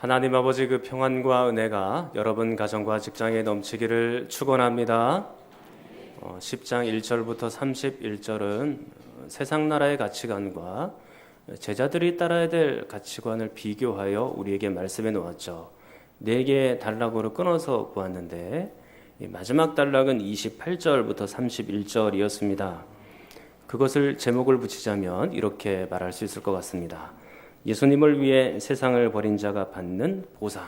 하나님 아버지 그 평안과 은혜가 여러분 가정과 직장에 넘치기를 축원합니다. 10장 1절부터 31절은 세상 나라의 가치관과 제자들이 따라야 될 가치관을 비교하여 우리에게 말씀해 놓았죠. 4개의 단락으로 끊어서 보았는데 마지막 단락은 28절부터 31절이었습니다. 그것을 제목을 붙이자면 이렇게 말할 수 있을 것 같습니다. 예수님을 위해 세상을 버린 자가 받는 보상.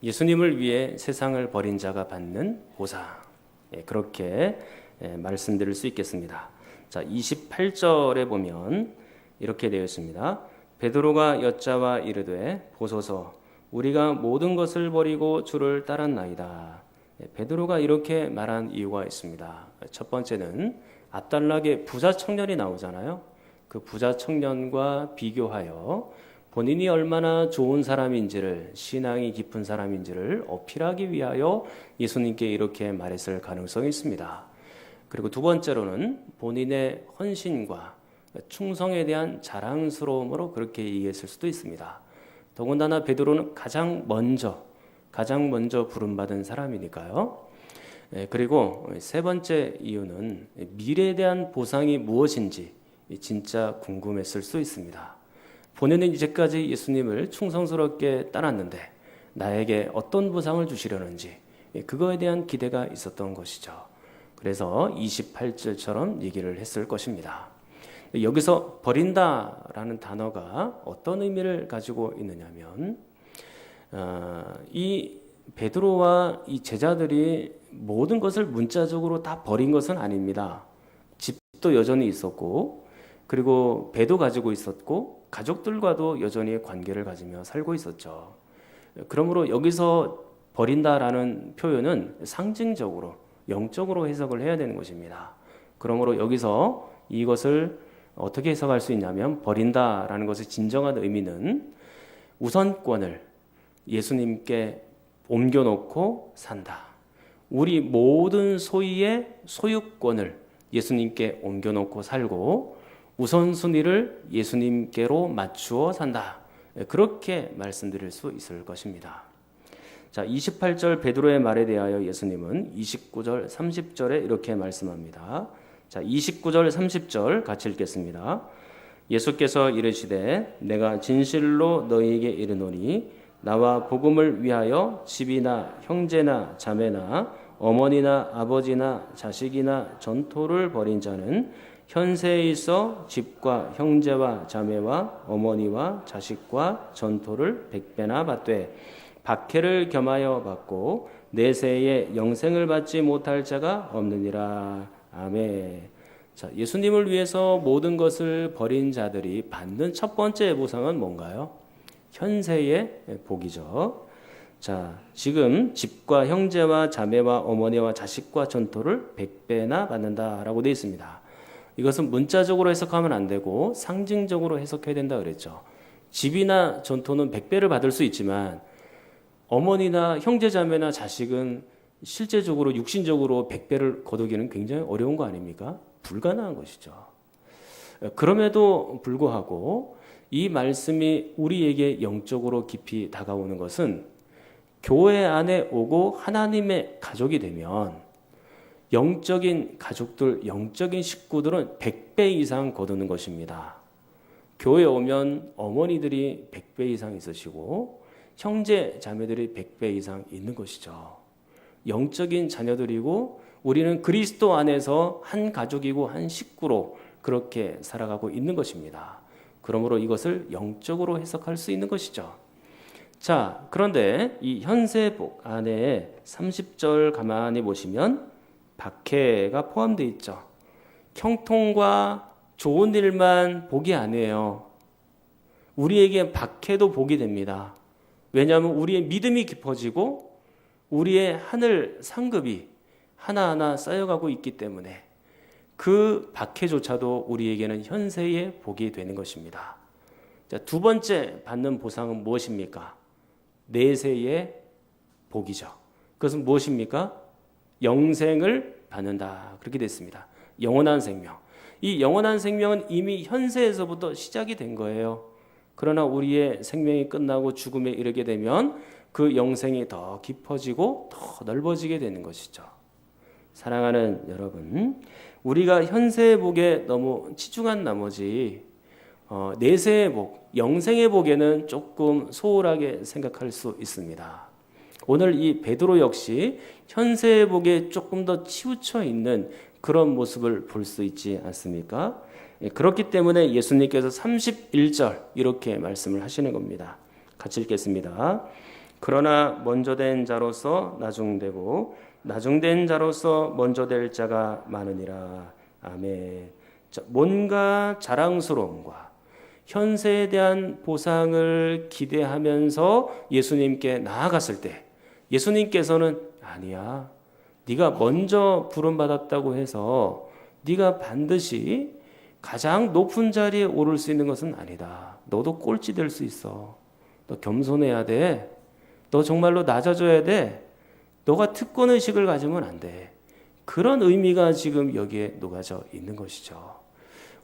예수님을 위해 세상을 버린 자가 받는 보상. 그렇게 말씀드릴 수 있겠습니다. 자, 28절에 보면 이렇게 되어 있습니다. 베드로가 여짜와 이르되 보소서 우리가 모든 것을 버리고 주를 따랐나이다. 베드로가 이렇게 말한 이유가 있습니다. 첫 번째는 앞단락에 부자 청년이 나오잖아요. 그 부자 청년과 비교하여 본인이 얼마나 좋은 사람인지를, 신앙이 깊은 사람인지를 어필하기 위하여 예수님께 이렇게 말했을 가능성이 있습니다. 그리고 두 번째로는 본인의 헌신과 충성에 대한 자랑스러움으로 그렇게 얘기했을 수도 있습니다. 더군다나 베드로는 가장 먼저 부름받은 사람이니까요. 그리고 세 번째 이유는 미래에 대한 보상이 무엇인지 진짜 궁금했을 수 있습니다. 본인은 이제까지 예수님을 충성스럽게 따랐는데 나에게 어떤 보상을 주시려는지 그거에 대한 기대가 있었던 것이죠. 그래서 28절처럼 얘기를 했을 것입니다. 여기서 버린다라는 단어가 어떤 의미를 가지고 있느냐면 이 베드로와 이 제자들이 모든 것을 문자적으로 다 버린 것은 아닙니다. 집도 여전히 있었고 그리고 배도 가지고 있었고 가족들과도 여전히 관계를 가지며 살고 있었죠. 그러므로 여기서 버린다라는 표현은 상징적으로 영적으로 해석을 해야 되는 것입니다. 그러므로 여기서 이것을 어떻게 해석할 수 있냐면 버린다라는 것의 진정한 의미는 우선권을 예수님께 옮겨놓고 산다. 우리 모든 소유의 소유권을 예수님께 옮겨놓고 살고 우선순위를 예수님께로 맞추어 산다. 그렇게 말씀드릴 수 있을 것입니다. 자, 28절 베드로의 말에 대하여 예수님은 29절, 30절에 이렇게 말씀합니다. 자, 29절, 30절 같이 읽겠습니다. 예수께서 이르시되 내가 진실로 너희에게 이르노니 나와 복음을 위하여 집이나 형제나 자매나 어머니나 아버지나 자식이나 전토를 벌인 자는 현세에 있어 집과 형제와 자매와 어머니와 자식과 전토를 100배나 받되 박해를 겸하여 받고 내세에 영생을 받지 못할 자가 없느니라. 아멘. 자, 예수님을 위해서 모든 것을 버린 자들이 받는 첫 번째 보상은 뭔가요? 현세의 복이죠. 자, 지금 집과 형제와 자매와 어머니와 자식과 전토를 100배나 받는다라고 되어 있습니다. 이것은 문자적으로 해석하면 안 되고 상징적으로 해석해야 된다 그랬죠. 집이나 전토는 100배를 받을 수 있지만 어머니나 형제자매나 자식은 실제적으로 육신적으로 100배를 거두기는 굉장히 어려운 거 아닙니까? 불가능한 것이죠. 그럼에도 불구하고 이 말씀이 우리에게 영적으로 깊이 다가오는 것은 교회 안에 오고 하나님의 가족이 되면 영적인 가족들, 영적인 식구들은 100배 이상 거두는 것입니다. 교회에 오면 어머니들이 100배 이상 있으시고 형제, 자매들이 100배 이상 있는 것이죠. 영적인 자녀들이고 우리는 그리스도 안에서 한 가족이고 한 식구로 그렇게 살아가고 있는 것입니다. 그러므로 이것을 영적으로 해석할 수 있는 것이죠. 자, 그런데 이 현세복 안에 30절 가만히 보시면 박해가 포함되어 있죠. 형통과 좋은 일만 복이 아니에요. 우리에게 박해도 복이 됩니다. 왜냐하면 우리의 믿음이 깊어지고 우리의 하늘 상급이 하나하나 쌓여가고 있기 때문에 그 박해조차도 우리에게는 현세의 복이 되는 것입니다. 자, 두 번째 받는 보상은 무엇입니까? 내세의 복이죠. 그것은 무엇입니까? 영생을 받는다. 그렇게 됐습니다. 영원한 생명. 이 영원한 생명은 이미 현세에서부터 시작이 된 거예요. 그러나 우리의 생명이 끝나고 죽음에 이르게 되면 그 영생이 더 깊어지고 더 넓어지게 되는 것이죠. 사랑하는 여러분, 우리가 현세의 복에 너무 치중한 나머지 내세의 복, 영생의 복에는 조금 소홀하게 생각할 수 있습니다. 오늘 이 베드로 역시 현세의 복에 조금 더 치우쳐 있는 그런 모습을 볼 수 있지 않습니까? 그렇기 때문에 예수님께서 31절 이렇게 말씀을 하시는 겁니다. 같이 읽겠습니다. 그러나 먼저 된 자로서 나중되고 나중된 자로서 먼저 될 자가 많으니라. 아멘. 자, 뭔가 자랑스러움과 현세에 대한 보상을 기대하면서 예수님께 나아갔을 때 예수님께서는 아니야. 네가 먼저 부름받았다고 해서 네가 반드시 가장 높은 자리에 오를 수 있는 것은 아니다. 너도 꼴찌 될 수 있어. 너 겸손해야 돼. 너 정말로 낮아져야 돼. 너가 특권의식을 가지면 안 돼. 그런 의미가 지금 여기에 녹아져 있는 것이죠.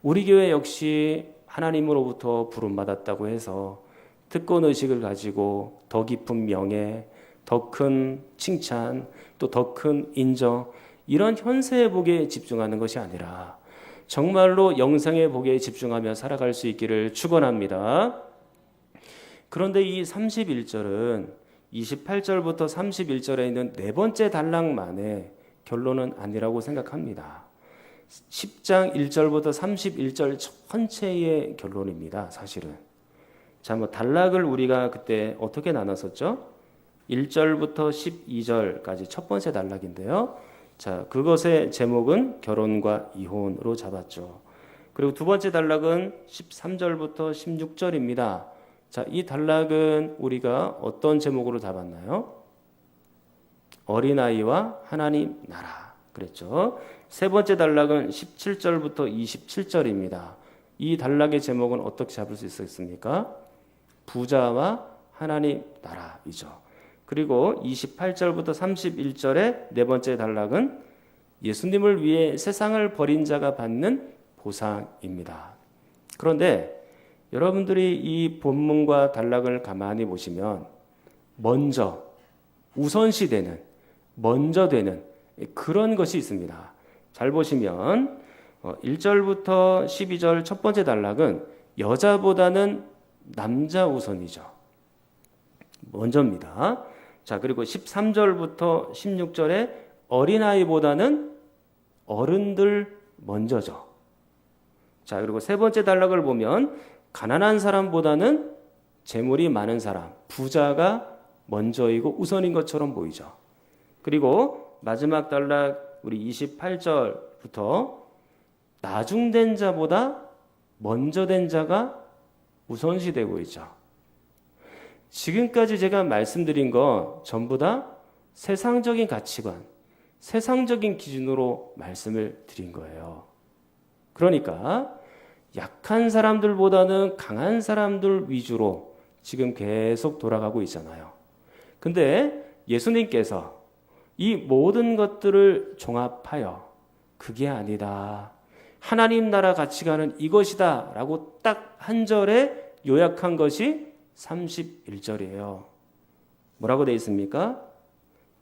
우리 교회 역시 하나님으로부터 부름받았다고 해서 특권의식을 가지고 더 깊은 명예, 더 큰 칭찬, 또 더 큰 인정, 이런 현세의 복에 집중하는 것이 아니라 정말로 영생의 복에 집중하며 살아갈 수 있기를 축원합니다. 그런데 이 31절은 28절부터 31절에 있는 네 번째 단락만의 결론은 아니라고 생각합니다. 10장 1절부터 31절 전체의 결론입니다. 사실은. 자, 단락을 우리가 그때 어떻게 나눴었죠? 1절부터 12절까지 첫 번째 단락인데요. 자, 그것의 제목은 결혼과 이혼으로 잡았죠. 그리고 두 번째 단락은 13절부터 16절입니다. 자, 이 단락은 우리가 어떤 제목으로 잡았나요? 어린아이와 하나님 나라 그랬죠. 세 번째 단락은 17절부터 27절입니다. 이 단락의 제목은 어떻게 잡을 수 있었습니까? 부자와 하나님 나라이죠. 그리고 28절부터 31절의 네 번째 단락은 예수님을 위해 세상을 버린 자가 받는 보상입니다. 그런데 여러분들이 이 본문과 단락을 가만히 보시면 먼저 우선시되는 먼저 되는 그런 것이 있습니다. 잘 보시면 1절부터 12절 첫 번째 단락은 여자보다는 남자 우선이죠. 먼저입니다. 자, 그리고 13절부터 16절에 어린아이보다는 어른들 먼저죠. 자, 그리고 세 번째 단락을 보면 가난한 사람보다는 재물이 많은 사람, 부자가 먼저이고 우선인 것처럼 보이죠. 그리고 마지막 단락 우리 28절부터 나중된 자보다 먼저 된 자가 우선시되고 있죠. 지금까지 제가 말씀드린 건 전부 다 세상적인 가치관, 세상적인 기준으로 말씀을 드린 거예요. 그러니까 약한 사람들보다는 강한 사람들 위주로 지금 계속 돌아가고 있잖아요. 근데 예수님께서 이 모든 것들을 종합하여 그게 아니다. 하나님 나라 가치관은 이것이다 라고 딱 한 절에 요약한 것이 31절이에요. 뭐라고 되어 있습니까?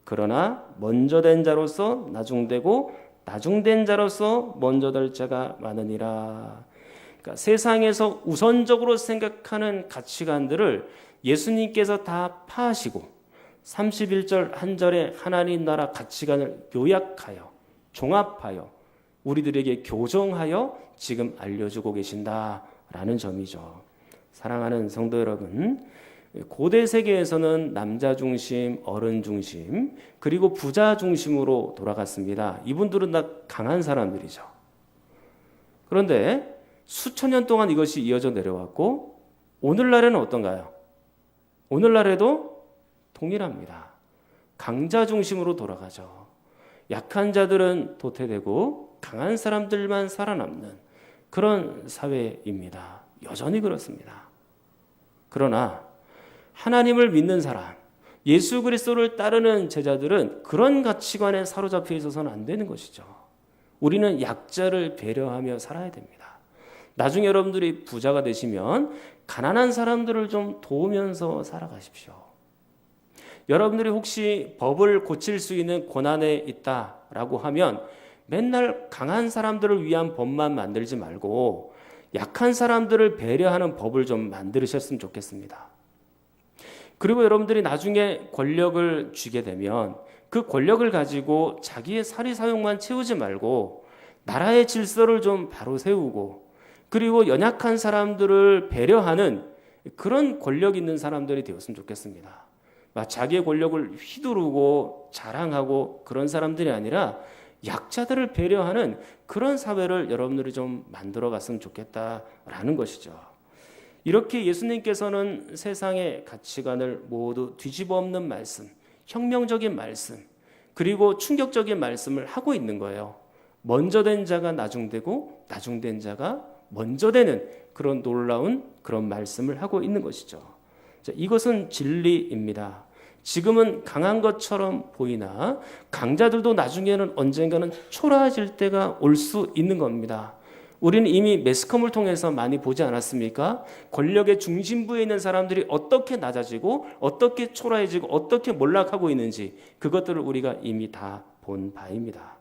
그러나 먼저 된 자로서 나중되고 나중된 자로서 먼저 될 자가 많으니라. 그러니까 세상에서 우선적으로 생각하는 가치관들을 예수님께서 다 파하시고 31절 한 절에 하나님 나라 가치관을 요약하여 종합하여 우리들에게 교정하여 지금 알려주고 계신다라는 점이죠. 사랑하는 성도 여러분, 고대 세계에서는 남자 중심, 어른 중심, 그리고 부자 중심으로 돌아갔습니다. 이분들은 다 강한 사람들이죠. 그런데 수천 년 동안 이것이 이어져 내려왔고 오늘날에는 어떤가요? 오늘날에도 동일합니다. 강자 중심으로 돌아가죠. 약한 자들은 도태되고 강한 사람들만 살아남는 그런 사회입니다. 여전히 그렇습니다. 그러나 하나님을 믿는 사람, 예수 그리스도를 따르는 제자들은 그런 가치관에 사로잡혀 있어서는 안 되는 것이죠. 우리는 약자를 배려하며 살아야 됩니다. 나중에 여러분들이 부자가 되시면 가난한 사람들을 좀 도우면서 살아가십시오. 여러분들이 혹시 법을 고칠 수 있는 고난에 있다라고 하면 맨날 강한 사람들을 위한 법만 만들지 말고 약한 사람들을 배려하는 법을 좀 만드셨으면 좋겠습니다. 그리고 여러분들이 나중에 권력을 쥐게 되면 그 권력을 가지고 자기의 사리사욕만 채우지 말고 나라의 질서를 좀 바로 세우고 그리고 연약한 사람들을 배려하는 그런 권력 있는 사람들이 되었으면 좋겠습니다. 자기의 권력을 휘두르고 자랑하고 그런 사람들이 아니라 약자들을 배려하는 그런 사회를 여러분들이 좀 만들어 갔으면 좋겠다라는 것이죠. 이렇게 예수님께서는 세상의 가치관을 모두 뒤집어 엎는 말씀, 혁명적인 말씀, 그리고 충격적인 말씀을 하고 있는 거예요. 먼저 된 자가 나중되고 나중된 자가 먼저 되는 그런 놀라운 그런 말씀을 하고 있는 것이죠. 자, 이것은 진리입니다. 지금은 강한 것처럼 보이나 강자들도 나중에는 언젠가는 초라해질 때가 올 수 있는 겁니다. 우리는 이미 매스컴을 통해서 많이 보지 않았습니까? 권력의 중심부에 있는 사람들이 어떻게 낮아지고 어떻게 초라해지고 어떻게 몰락하고 있는지 그것들을 우리가 이미 다 본 바입니다.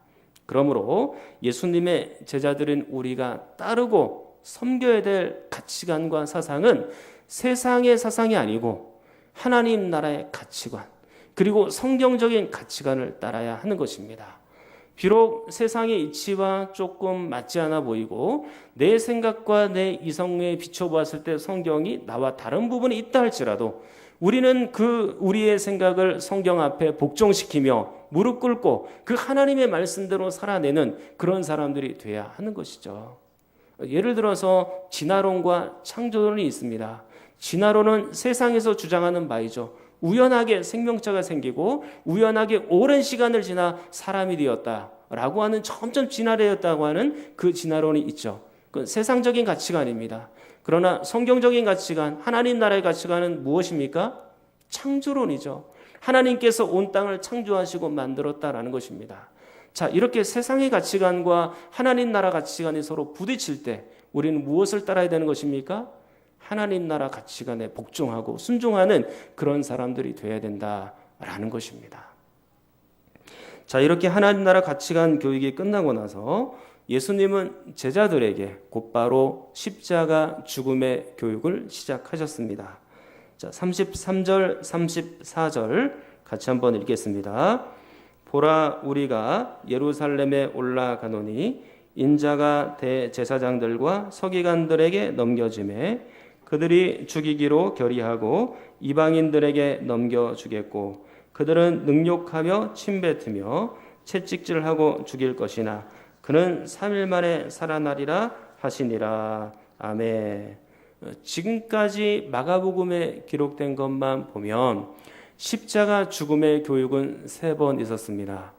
그러므로 예수님의 제자들인 우리가 따르고 섬겨야 될 가치관과 사상은 세상의 사상이 아니고 하나님 나라의 가치관 그리고 성경적인 가치관을 따라야 하는 것입니다. 비록 세상의 이치와 조금 맞지 않아 보이고 내 생각과 내 이성에 비춰보았을 때 성경이 나와 다른 부분이 있다 할지라도 우리는 우리의 생각을 성경 앞에 복종시키며 무릎 꿇고 그 하나님의 말씀대로 살아내는 그런 사람들이 돼야 하는 것이죠. 예를 들어서 진화론과 창조론이 있습니다. 진화론은 세상에서 주장하는 바이죠. 우연하게 생명체가 생기고 우연하게 오랜 시간을 지나 사람이 되었다라고 하는 점점 진화되었다고 하는 그 진화론이 있죠. 그건 세상적인 가치관입니다. 그러나 성경적인 가치관, 하나님 나라의 가치관은 무엇입니까? 창조론이죠. 하나님께서 온 땅을 창조하시고 만들었다라는 것입니다. 자, 이렇게 세상의 가치관과 하나님 나라 가치관이 서로 부딪힐 때 우리는 무엇을 따라야 되는 것입니까? 하나님 나라 가치관에 복종하고 순종하는 그런 사람들이 되어야 된다라는 것입니다. 자, 이렇게 하나님 나라 가치관 교육이 끝나고 나서 예수님은 제자들에게 곧바로 십자가 죽음의 교육을 시작하셨습니다. 자, 33절, 34절 같이 한번 읽겠습니다. 보라, 우리가 예루살렘에 올라가노니 인자가 대제사장들과 서기관들에게 넘겨지매 그들이 죽이기로 결의하고 이방인들에게 넘겨주겠고 그들은 능욕하며 침뱉으며 채찍질하고 죽일 것이나 그는 3일 만에 살아나리라 하시니라. 아멘. 지금까지 마가복음에 기록된 것만 보면 십자가 죽음의 교육은 3번 있었습니다.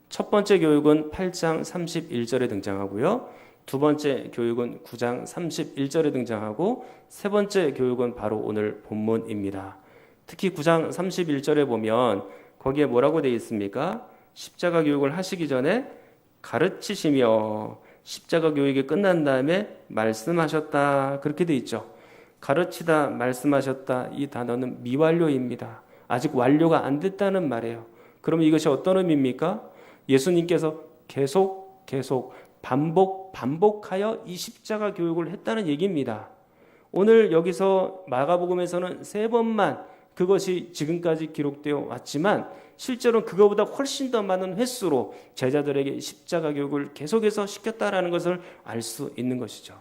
첫 번째 교육은 8장 31절에 등장하고요. 두 번째 교육은 9장 31절에 등장하고 세 번째 교육은 바로 오늘 본문입니다. 특히 9장 31절에 보면 거기에 뭐라고 되어 있습니까? 십자가 교육을 하시기 전에 가르치시며 십자가 교육이 끝난 다음에 말씀하셨다 그렇게 되어 있죠. 가르치다 말씀하셨다 이 단어는 미완료입니다. 아직 완료가 안 됐다는 말이에요. 그러면 이것이 어떤 의미입니까? 예수님께서 계속 반복하여 이 십자가 교육을 했다는 얘기입니다. 오늘 여기서 마가복음에서는 3번만 그것이 지금까지 기록되어 왔지만 실제로는 그거보다 훨씬 더 많은 횟수로 제자들에게 십자가 교육을 계속해서 시켰다라는 것을 알 수 있는 것이죠.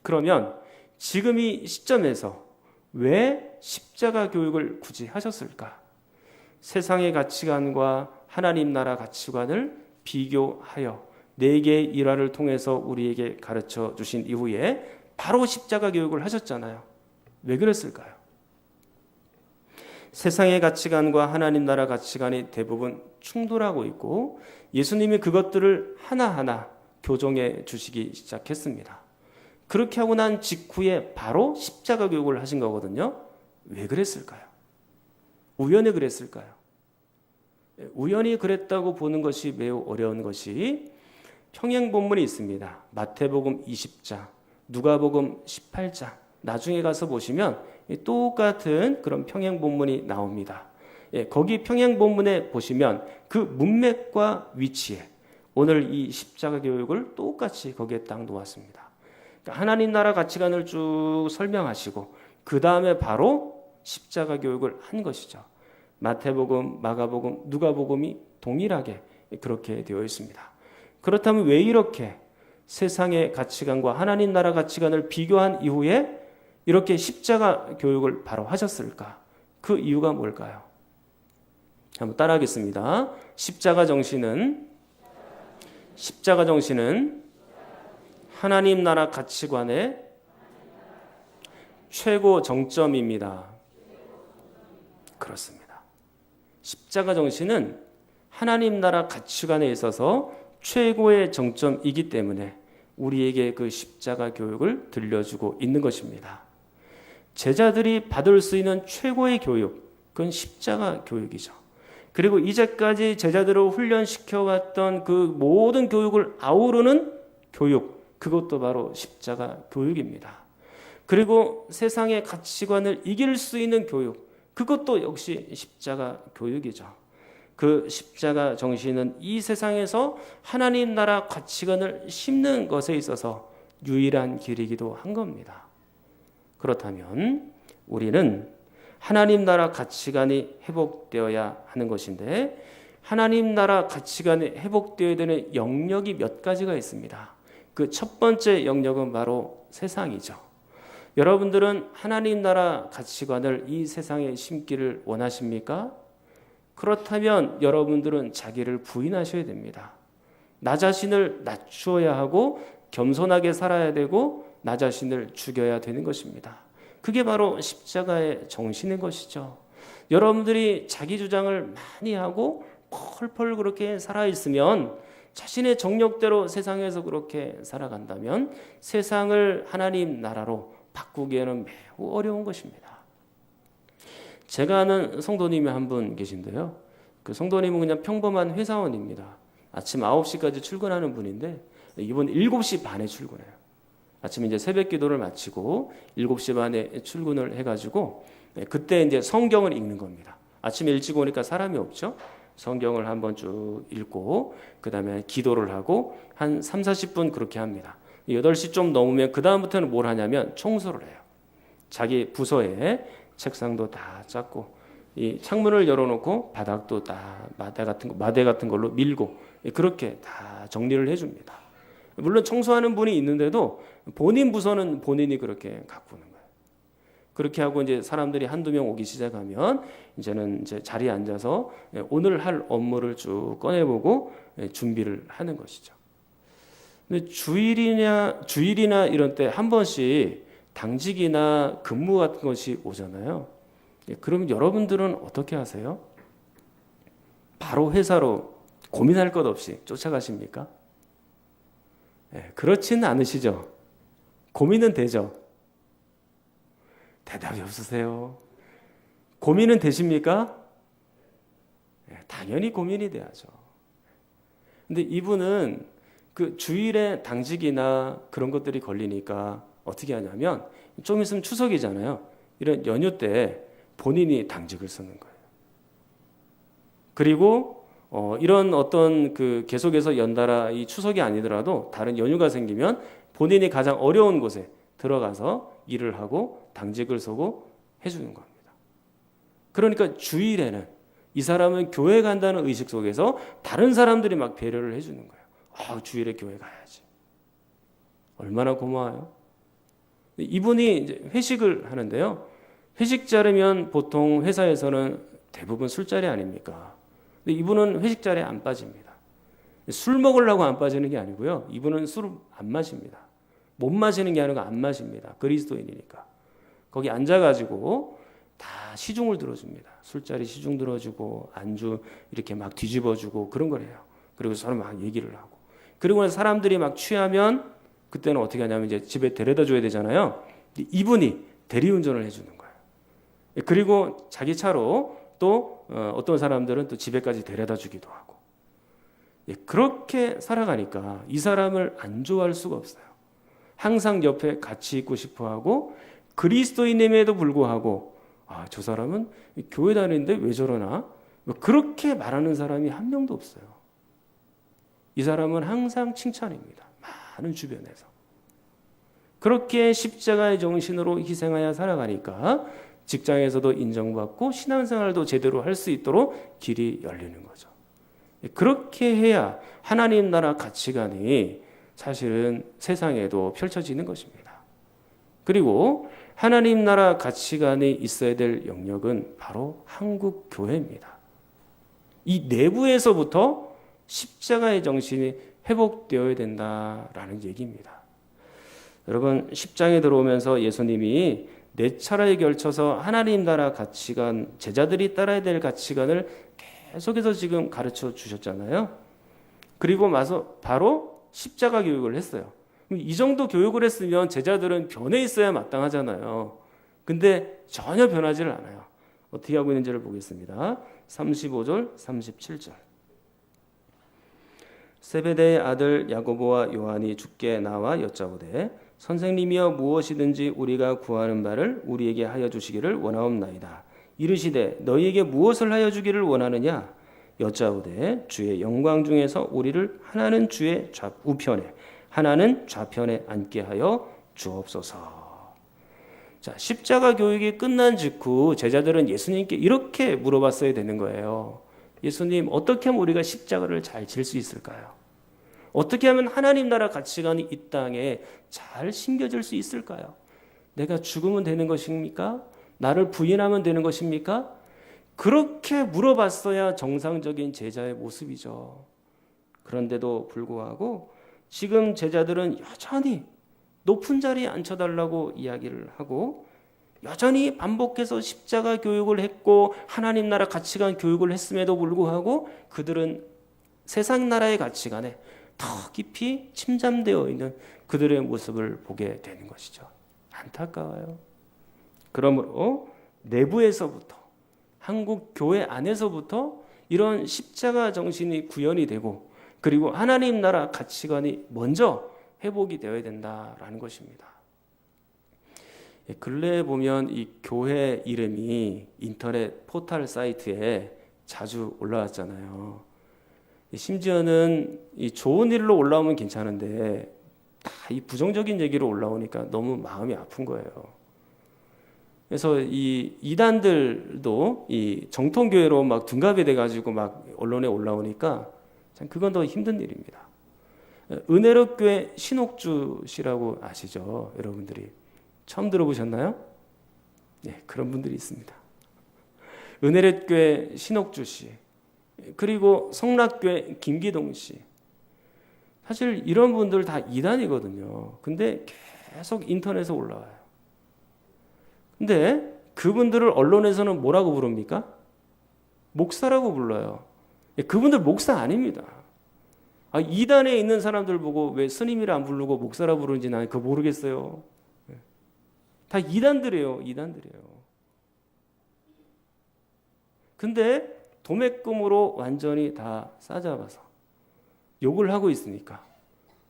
그러면 지금 이 시점에서 왜 십자가 교육을 굳이 하셨을까? 세상의 가치관과 하나님 나라 가치관을 비교하여 4개의 일화를 통해서 우리에게 가르쳐 주신 이후에 바로 십자가 교육을 하셨잖아요. 왜 그랬을까요? 세상의 가치관과 하나님 나라 가치관이 대부분 충돌하고 있고 예수님이 그것들을 하나하나 교정해 주시기 시작했습니다. 그렇게 하고 난 직후에 바로 십자가 교육을 하신 거거든요. 왜 그랬을까요? 우연히 그랬을까요? 우연히 그랬다고 보는 것이 매우 어려운 것이 평행 본문이 있습니다. 마태복음 20장, 누가복음 18장 나중에 가서 보시면 똑같은 그런 평행 본문이 나옵니다. 거기 평행 본문에 보시면 그 문맥과 위치에 오늘 이 십자가 교육을 똑같이 거기에 딱 놓았습니다. 그러니까 하나님 나라 가치관을 쭉 설명하시고 그 다음에 바로 십자가 교육을 한 것이죠. 마태복음, 마가복음, 누가복음이 동일하게 그렇게 되어 있습니다. 그렇다면 왜 이렇게 세상의 가치관과 하나님 나라 가치관을 비교한 이후에 이렇게 십자가 교육을 바로 하셨을까? 그 이유가 뭘까요? 한번 따라하겠습니다. 십자가 정신은 하나님 나라 가치관의 최고 정점입니다. 그렇습니다. 십자가 정신은 하나님 나라 가치관에 있어서 최고의 정점이기 때문에 우리에게 그 십자가 교육을 들려주고 있는 것입니다. 제자들이 받을 수 있는 최고의 교육, 그건 십자가 교육이죠. 그리고 이제까지 제자들을 훈련시켜왔던 그 모든 교육을 아우르는 교육, 그것도 바로 십자가 교육입니다. 그리고 세상의 가치관을 이길 수 있는 교육, 그것도 역시 십자가 교육이죠. 그 십자가 정신은 이 세상에서 하나님 나라 가치관을 심는 것에 있어서 유일한 길이기도 한 겁니다. 그렇다면 우리는 하나님 나라 가치관이 회복되어야 하는 것인데 하나님 나라 가치관이 회복되어야 되는 영역이 몇 가지가 있습니다. 그 첫 번째 영역은 바로 세상이죠. 여러분들은 하나님 나라 가치관을 이 세상에 심기를 원하십니까? 그렇다면 여러분들은 자기를 부인하셔야 됩니다. 나 자신을 낮추어야 하고 겸손하게 살아야 되고 나 자신을 죽여야 되는 것입니다. 그게 바로 십자가의 정신인 것이죠. 여러분들이 자기 주장을 많이 하고 펄펄 그렇게 살아있으면 자신의 정력대로 세상에서 그렇게 살아간다면 세상을 하나님 나라로 바꾸기에는 매우 어려운 것입니다. 제가 아는 성도님이 한 분 계신데요. 그 성도님은 그냥 평범한 회사원입니다. 아침 9시까지 출근하는 분인데 이번 7시 반에 출근해요. 아침에 이제 새벽 기도를 마치고 7시 반에 출근을 해가지고 그때 이제 성경을 읽는 겁니다. 아침에 일찍 오니까 사람이 없죠. 성경을 한번 쭉 읽고 그 다음에 기도를 하고 한 3, 40분 그렇게 합니다. 8시 좀 넘으면 그 다음부터는 뭘 하냐면 청소를 해요. 자기 부서에 책상도 다 짰고 이 창문을 열어놓고 바닥도 다 마대 같은 걸로 밀고 그렇게 다 정리를 해줍니다. 물론 청소하는 분이 있는데도 본인 부서는 본인이 그렇게 가꾸는 거예요. 그렇게 하고 이제 사람들이 한두 명 오기 시작하면 이제는 이제 자리에 앉아서 오늘 할 업무를 쭉 꺼내보고 준비를 하는 것이죠. 근데 주일이나 이런 때 한 번씩 당직이나 근무 같은 것이 오잖아요. 그러면 여러분들은 어떻게 하세요? 바로 회사로 고민할 것 없이 쫓아가십니까? 그렇지는 않으시죠? 고민은 되죠? 대답이 없으세요. 고민은 되십니까? 당연히 고민이 돼야죠. 근데 이분은 그 주일에 당직이나 그런 것들이 걸리니까 어떻게 하냐면 좀 있으면 추석이잖아요. 이런 연휴 때 본인이 당직을 쓰는 거예요. 그리고 이런 어떤 그 계속해서 연달아 이 추석이 아니더라도 다른 연휴가 생기면 본인이 가장 어려운 곳에 들어가서 일을 하고 당직을 서고 해주는 겁니다. 그러니까 주일에는 이 사람은 교회 간다는 의식 속에서 다른 사람들이 막 배려를 해주는 거예요. 주일에 교회 가야지. 얼마나 고마워요. 이분이 이제 회식을 하는데요. 회식 자리면 보통 회사에서는 대부분 술자리 아닙니까? 근데 이분은 회식 자리에 안 빠집니다. 술 먹으려고 안 빠지는 게 아니고요. 이분은 술을 안 마십니다. 못 마시는 게 아니고 안 마십니다. 그리스도인이니까. 거기 앉아가지고 다 시중을 들어줍니다. 술자리 시중 들어주고 안주 이렇게 막 뒤집어주고 그런 걸 해요. 그리고 서로 막 얘기를 하고. 그리고 사람들이 막 취하면 그때는 어떻게 하냐면 이제 집에 데려다 줘야 되잖아요. 이분이 대리운전을 해주는 거예요. 그리고 자기 차로 또 어떤 사람들은 또 집에까지 데려다 주기도 하고. 그렇게 살아가니까 이 사람을 안 좋아할 수가 없어요. 항상 옆에 같이 있고 싶어하고 그리스도인임에도 불구하고 저 사람은 교회 다니는데 왜 저러나? 그렇게 말하는 사람이 한 명도 없어요. 이 사람은 항상 칭찬입니다. 많은 주변에서. 그렇게 십자가의 정신으로 희생하여 살아가니까 직장에서도 인정받고 신앙생활도 제대로 할 수 있도록 길이 열리는 거죠. 그렇게 해야 하나님 나라 가치관이 사실은 세상에도 펼쳐지는 것입니다. 그리고 하나님 나라 가치관이 있어야 될 영역은 바로 한국 교회입니다. 이 내부에서부터 십자가의 정신이 회복되어야 된다라는 얘기입니다. 여러분 10장에 들어오면서 예수님이 4차례에 걸쳐서 하나님 나라 가치관, 제자들이 따라야 될 가치관을 계속해서 지금 가르쳐 주셨잖아요. 그리고 나서 바로 십자가 교육을 했어요. 이 정도 교육을 했으면 제자들은 변해 있어야 마땅하잖아요. 근데 전혀 변하지를 않아요. 어떻게 하고 있는지를 보겠습니다. 35절, 37절. 세베대의 아들 야고보와 요한이 주께 나와 여짜오되 선생님이여 무엇이든지 우리가 구하는 바를 우리에게 하여 주시기를 원하옵나이다. 이르시되 너희에게 무엇을 하여 주기를 원하느냐? 여짜오되 주의 영광 중에서 우리를 하나는 주의 우편에 하나는 좌편에 앉게 하여 주옵소서. 자, 십자가 교육이 끝난 직후 제자들은 예수님께 이렇게 물어봤어야 되는 거예요. 예수님, 어떻게 하면 우리가 십자가를 잘 질 수 있을까요? 어떻게 하면 하나님 나라 가치관이 이 땅에 잘 심겨질 수 있을까요? 내가 죽으면 되는 것입니까? 나를 부인하면 되는 것입니까? 그렇게 물어봤어야 정상적인 제자의 모습이죠. 그런데도 불구하고 지금 제자들은 여전히 높은 자리에 앉혀달라고 이야기를 하고 여전히 반복해서 십자가 교육을 했고 하나님 나라 가치관 교육을 했음에도 불구하고 그들은 세상 나라의 가치관에 더 깊이 침잠되어 있는 그들의 모습을 보게 되는 것이죠. 안타까워요. 그러므로 내부에서부터 한국 교회 안에서부터 이런 십자가 정신이 구현이 되고 그리고 하나님 나라 가치관이 먼저 회복이 되어야 된다라는 것입니다. 근래에 보면 이 교회 이름이 인터넷 포털 사이트에 자주 올라왔잖아요. 심지어는 이 좋은 일로 올라오면 괜찮은데 다 이 부정적인 얘기로 올라오니까 너무 마음이 아픈 거예요. 그래서 이 이단들도 이 정통교회로 막 둔갑이 돼가지고 막 언론에 올라오니까 참 그건 더 힘든 일입니다. 은혜롭교회 신옥주 씨라고 아시죠? 여러분들이 처음 들어보셨나요? 네, 그런 분들이 있습니다. 은혜롭교회 신옥주 씨, 그리고 성락교회 김기동 씨. 사실 이런 분들 다 이단이거든요. 근데 계속 인터넷에 올라와요. 근데 그분들을 언론에서는 뭐라고 부릅니까? 목사라고 불러요. 그분들 목사 아닙니다. 이단에 있는 사람들 보고 왜 스님이라 안 부르고 목사라 부르는지 난 그거 모르겠어요. 다 이단들이에요. 이단들이에요. 근데 도매금으로 완전히 다 싸잡아서 욕을 하고 있으니까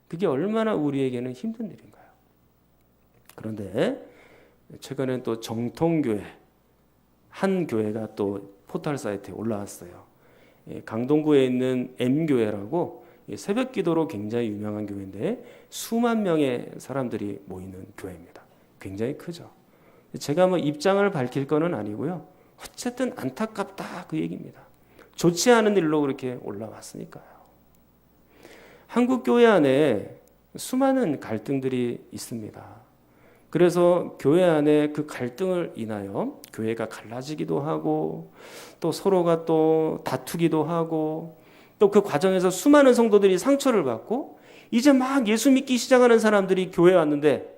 그게 얼마나 우리에게는 힘든 일인가요? 그런데 최근에 또 정통교회 한 교회가 또 포털 사이트에 올라왔어요. 강동구에 있는 M교회라고 새벽 기도로 굉장히 유명한 교회인데 수만 명의 사람들이 모이는 교회입니다. 굉장히 크죠. 제가 뭐 입장을 밝힐 거는 아니고요. 어쨌든 안타깝다 그 얘기입니다. 좋지 않은 일로 그렇게 올라왔으니까요. 한국 교회 안에 수많은 갈등들이 있습니다. 그래서 교회 안에 그 갈등을 인하여 교회가 갈라지기도 하고 또 서로가 또 다투기도 하고 또 그 과정에서 수많은 성도들이 상처를 받고 이제 막 예수 믿기 시작하는 사람들이 교회에 왔는데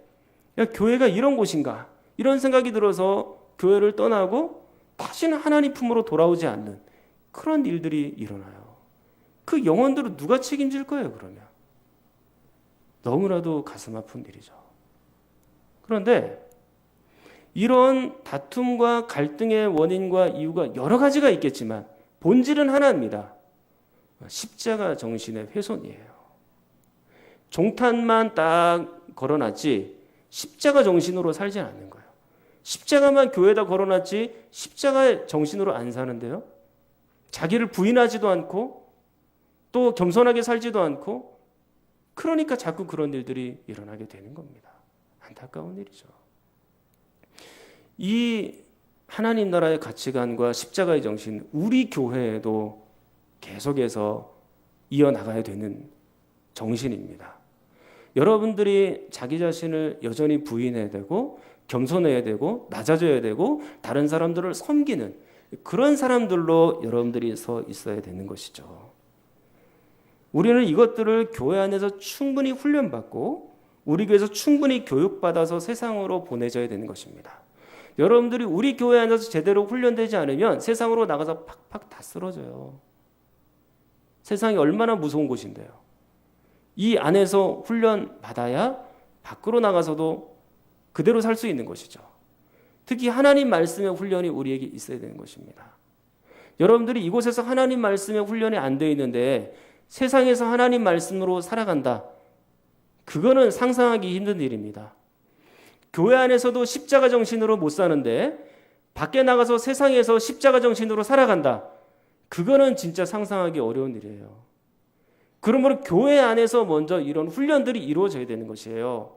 야, 교회가 이런 곳인가? 이런 생각이 들어서 교회를 떠나고 다시는 하나님 품으로 돌아오지 않는 그런 일들이 일어나요. 그 영혼들은 누가 책임질 거예요, 그러면? 너무나도 가슴 아픈 일이죠. 그런데 이런 다툼과 갈등의 원인과 이유가 여러 가지가 있겠지만 본질은 하나입니다. 십자가 정신의 훼손이에요. 종탄만 딱 걸어놨지 십자가 정신으로 살지 않는 거예요. 십자가만 교회에다 걸어놨지 십자가 정신으로 안 사는데요. 자기를 부인하지도 않고 또 겸손하게 살지도 않고, 그러니까 자꾸 그런 일들이 일어나게 되는 겁니다. 안타까운 일이죠. 이 하나님 나라의 가치관과 십자가의 정신, 우리 교회에도 계속해서 이어나가야 되는 정신입니다. 여러분들이 자기 자신을 여전히 부인해야 되고 겸손해야 되고 낮아져야 되고 다른 사람들을 섬기는 그런 사람들로 여러분들이 서 있어야 되는 것이죠. 우리는 이것들을 교회 안에서 충분히 훈련받고 우리 교회에서 충분히 교육받아서 세상으로 보내져야 되는 것입니다. 여러분들이 우리 교회 안에서 제대로 훈련되지 않으면 세상으로 나가서 팍팍 다 쓰러져요. 세상이 얼마나 무서운 곳인데요. 이 안에서 훈련 받아야 밖으로 나가서도 그대로 살 수 있는 것이죠. 특히 하나님 말씀의 훈련이 우리에게 있어야 되는 것입니다. 여러분들이 이곳에서 하나님 말씀의 훈련이 안 되어 있는데 세상에서 하나님 말씀으로 살아간다. 그거는 상상하기 힘든 일입니다. 교회 안에서도 십자가 정신으로 못 사는데 밖에 나가서 세상에서 십자가 정신으로 살아간다. 그거는 진짜 상상하기 어려운 일이에요. 그러므로 교회 안에서 먼저 이런 훈련들이 이루어져야 되는 것이에요.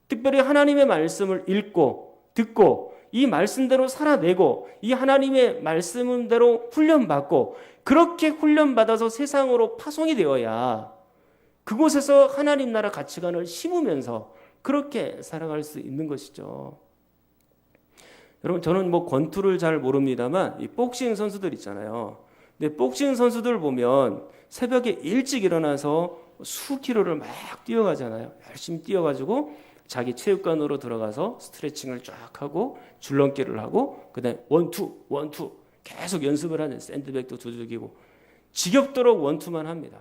특별히 하나님의 말씀을 읽고 듣고 이 말씀대로 살아내고 이 하나님의 말씀대로 훈련받고 그렇게 훈련받아서 세상으로 파송이 되어야 그곳에서 하나님 나라 가치관을 심으면서 그렇게 살아갈 수 있는 것이죠. 여러분, 저는 권투를 잘 모릅니다만 이 복싱 선수들 있잖아요. 근데 복싱 선수들 보면 새벽에 일찍 일어나서 수킬로를 막 뛰어가잖아요. 열심히 뛰어가지고 자기 체육관으로 들어가서 스트레칭을 쫙 하고 줄넘기를 하고 그다음에 원투 계속 연습을 하는, 샌드백도 두들기고 지겹도록 원투만 합니다.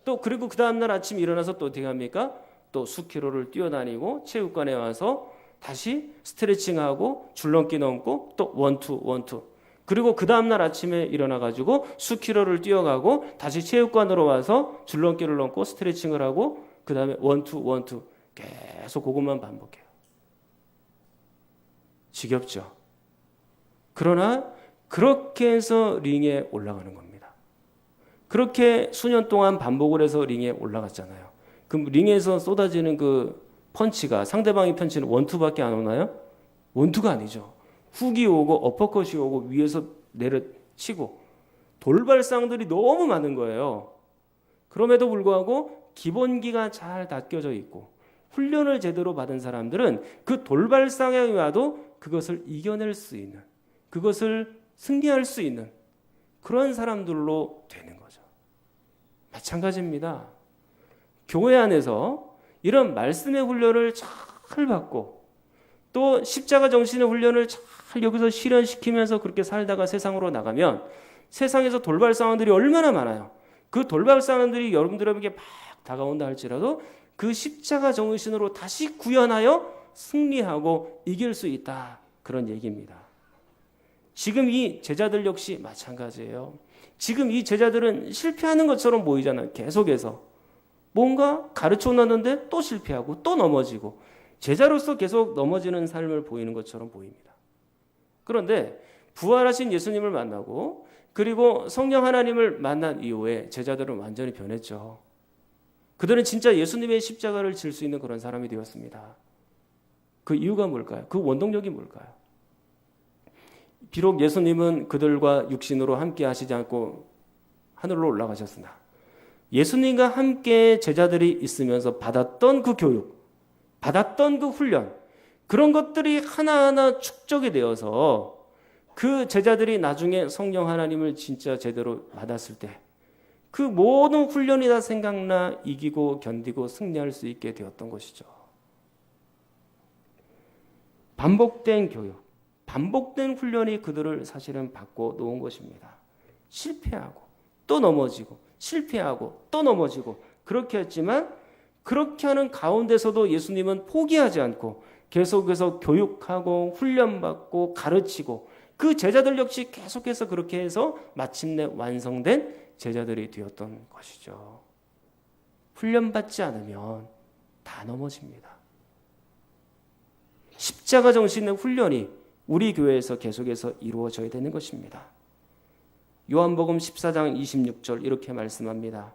또 그리고 그 다음날 아침 일어나서 또 어떻게 합니까? 또 수킬로를 뛰어다니고 체육관에 와서 다시 스트레칭하고 줄넘기 넘고 또 원투 그리고 그 다음날 아침에 일어나가지고 수킬로를 뛰어가고 다시 체육관으로 와서 줄넘기를 넘고 스트레칭을 하고 그 다음에 원투 계속 그것만 반복해요. 지겹죠. 그러나 그렇게 해서 링에 올라가는 겁니다. 그렇게 수년 동안 반복을 해서 링에 올라갔잖아요. 그럼 링에서 쏟아지는 그 펀치가, 상대방의 펀치는 원투밖에 안 오나요? 원투가 아니죠. 훅이 오고 어퍼컷이 오고 위에서 내려치고 돌발상들이 너무 많은 거예요. 그럼에도 불구하고 기본기가 잘 닦여져 있고 훈련을 제대로 받은 사람들은 그 돌발상에 와도 그것을 이겨낼 수 있는, 그것을 승리할 수 있는 그런 사람들로 되는 거죠. 마찬가지입니다. 교회 안에서 이런 말씀의 훈련을 잘 받고 또 십자가 정신의 훈련을 잘 여기서 실현시키면서 그렇게 살다가 세상으로 나가면 세상에서 돌발 상황들이 얼마나 많아요. 그 돌발 상황들이 여러분들에게 막 다가온다 할지라도 그 십자가 정신으로 다시 구현하여 승리하고 이길 수 있다. 그런 얘기입니다. 지금 이 제자들 역시 마찬가지예요. 지금 이 제자들은 실패하는 것처럼 보이잖아요. 계속해서. 뭔가 가르쳐 놨는데 또 실패하고 또 넘어지고 제자로서 계속 넘어지는 삶을 보이는 것처럼 보입니다. 그런데 부활하신 예수님을 만나고 그리고 성령 하나님을 만난 이후에 제자들은 완전히 변했죠. 그들은 진짜 예수님의 십자가를 질 수 있는 그런 사람이 되었습니다. 그 이유가 뭘까요? 그 원동력이 뭘까요? 비록 예수님은 그들과 육신으로 함께 하시지 않고 하늘로 올라가셨으나 예수님과 함께 제자들이 있으면서 받았던 그 교육, 받았던 그 훈련, 그런 것들이 하나하나 축적이 되어서 그 제자들이 나중에 성령 하나님을 진짜 제대로 받았을 때 그 모든 훈련이 다 생각나 이기고 견디고 승리할 수 있게 되었던 것이죠. 반복된 교육, 반복된 훈련이 그들을 사실은 받고 놓은 것입니다. 실패하고 또 넘어지고 실패하고 또 넘어지고 그렇게 했지만 그렇게 하는 가운데서도 예수님은 포기하지 않고 계속해서 교육하고 훈련받고 가르치고 그 제자들 역시 계속해서 그렇게 해서 마침내 완성된 제자들이 되었던 것이죠. 훈련받지 않으면 다 넘어집니다. 십자가 정신의 훈련이 우리 교회에서 계속해서 이루어져야 되는 것입니다. 요한복음 14장 26절 이렇게 말씀합니다.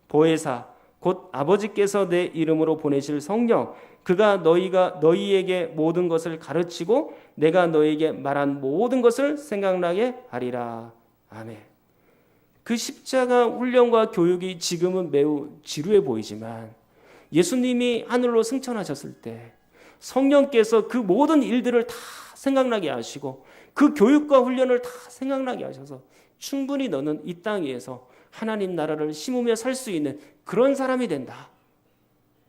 보혜사 곧 아버지께서 내 이름으로 보내실 성령 그가 너희에게 모든 것을 가르치고 내가 너희에게 말한 모든 것을 생각나게 하리라. 아멘. 그 십자가 훈련과 교육이 지금은 매우 지루해 보이지만 예수님이 하늘로 승천하셨을 때 성령께서 그 모든 일들을 다 생각나게 하시고 그 교육과 훈련을 다 생각나게 하셔서 충분히 너는 이 땅 위에서 하나님 나라를 심으며 살 수 있는 그런 사람이 된다.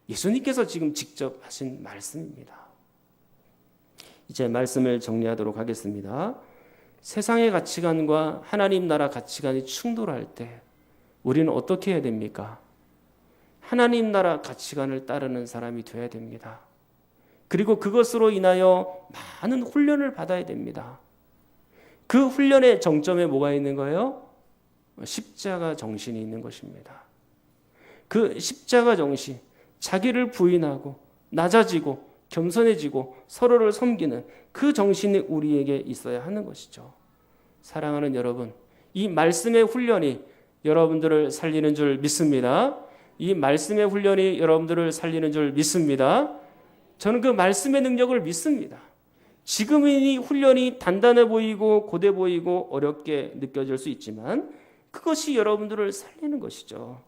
예수님께서 지금 직접 하신 말씀입니다. 이제 말씀을 정리하도록 하겠습니다. 세상의 가치관과 하나님 나라 가치관이 충돌할 때 우리는 어떻게 해야 됩니까? 하나님 나라 가치관을 따르는 사람이 되어야 됩니다. 그리고 그것으로 인하여 많은 훈련을 받아야 됩니다. 그 훈련의 정점에 뭐가 있는 거예요? 십자가 정신이 있는 것입니다. 그 십자가 정신, 자기를 부인하고 낮아지고 겸손해지고 서로를 섬기는 그 정신이 우리에게 있어야 하는 것이죠. 사랑하는 여러분, 이 말씀의 훈련이 여러분들을 살리는 줄 믿습니다. 이 말씀의 훈련이 여러분들을 살리는 줄 믿습니다. 저는 그 말씀의 능력을 믿습니다. 지금은 이 훈련이 단단해 보이고 고돼 보이고 어렵게 느껴질 수 있지만 그것이 여러분들을 살리는 것이죠.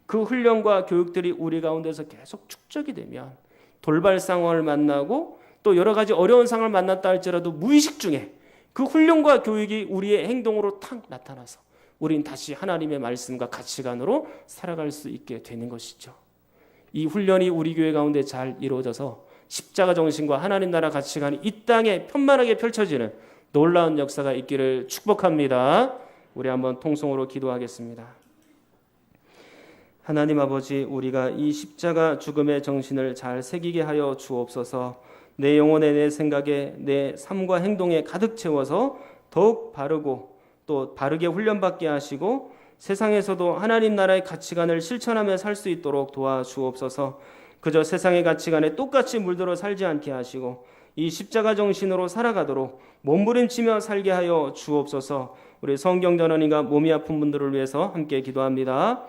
그 훈련과 교육들이 우리 가운데서 계속 축적이 되면 돌발 상황을 만나고 또 여러 가지 어려운 상황을 만났다 할지라도 무의식 중에 그 훈련과 교육이 우리의 행동으로 탁 나타나서 우린 다시 하나님의 말씀과 가치관으로 살아갈 수 있게 되는 것이죠. 이 훈련이 우리 교회 가운데 잘 이루어져서 십자가 정신과 하나님 나라 가치관이 이 땅에 편만하게 펼쳐지는 놀라운 역사가 있기를 축복합니다. 우리 한번 통성으로 기도하겠습니다. 하나님 아버지, 우리가 이 십자가 죽음의 정신을 잘 새기게 하여 주옵소서. 내 영혼에, 내 생각에, 내 삶과 행동에 가득 채워서 더욱 바르고 또 바르게 훈련받게 하시고 세상에서도 하나님 나라의 가치관을 실천하며 살 수 있도록 도와주옵소서. 그저 세상의 가치관에 똑같이 물들어 살지 않게 하시고 이 십자가 정신으로 살아가도록 몸부림치며 살게 하여 주옵소서. 우리 성경 전원이가 몸이 아픈 분들을 위해서 함께 기도합니다.